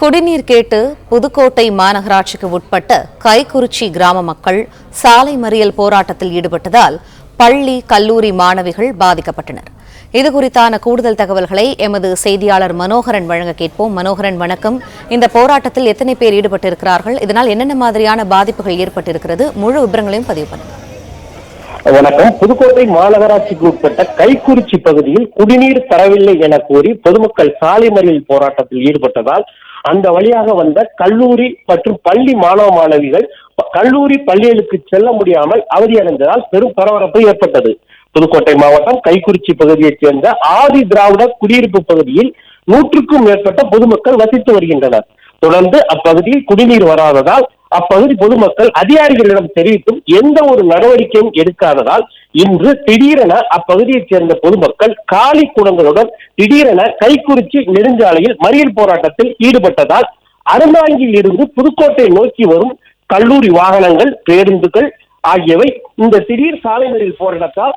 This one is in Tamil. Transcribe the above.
குடிநீர் கேட்டு புதுக்கோட்டை மாநகராட்சிக்கு உட்பட்ட கைக்குறிச்சி கிராம மக்கள் சாலை மறியல் போராட்டத்தில் ஈடுபட்டதால் பள்ளி கல்லூரி மாணவிகள் பாதிக்கப்பட்டனர். இதுகுறித்தான கூடுதல் தகவல்களை எமது செய்தியாளர் மனோகரன் வழங்க கேட்போம். மனோகரன், வணக்கம். இந்த போராட்டத்தில் எத்தனை பேர் ஈடுபட்டிருக்கிறார்கள்? இதனால் என்னென்ன மாதிரியான பாதிப்புகள் ஏற்பட்டிருக்கிறது? முழு விவரங்களையும் பதிவு பண்ணுங்க. வணக்கம். புதுக்கோட்டை மாநகராட்சிக்கு உட்பட்ட கைக்குறிச்சி பகுதியில் குடிநீர் தரவில்லை என கூறி பொதுமக்கள் சாலை மறியல் போராட்டத்தில் ஈடுபட்டதால் அந்த வழியாக வந்த கல்லூரி மற்றும் பள்ளி மாணவ மாணவிகள் கல்லூரி பள்ளிகளுக்கு செல்ல முடியாமல் அவதியடைந்ததால் பெரும் பரபரப்பு ஏற்பட்டது. புதுக்கோட்டை மாவட்டம் கைக்குறிச்சி பகுதியைச் சேர்ந்த ஆதி திராவிட குடியிருப்பு பகுதியில் 100க்கும் மேற்பட்ட பொதுமக்கள் வசித்து வருகின்றனர். தொடர்ந்து அப்பகுதியில் குடிநீர் வராததால் அப்பகுதி பொதுமக்கள் அதிகாரிகளிடம் தெரிவித்தும் எந்த ஒரு நடவடிக்கையும் எடுக்காததால் இன்று திடீரென அப்பகுதியைச் சேர்ந்த பொதுமக்கள் காலி குடங்களுடன் திடீரென கைக்குறிச்சி நெடுஞ்சாலையில் மறியல் போராட்டத்தில் ஈடுபட்டதால் அறந்தாங்கியில் இருந்து புதுக்கோட்டை நோக்கி வரும் கல்லூரி வாகனங்கள், பேருந்துகள் ஆகியவை இந்த திடீர் சாலை மறியல் போராட்டத்தால்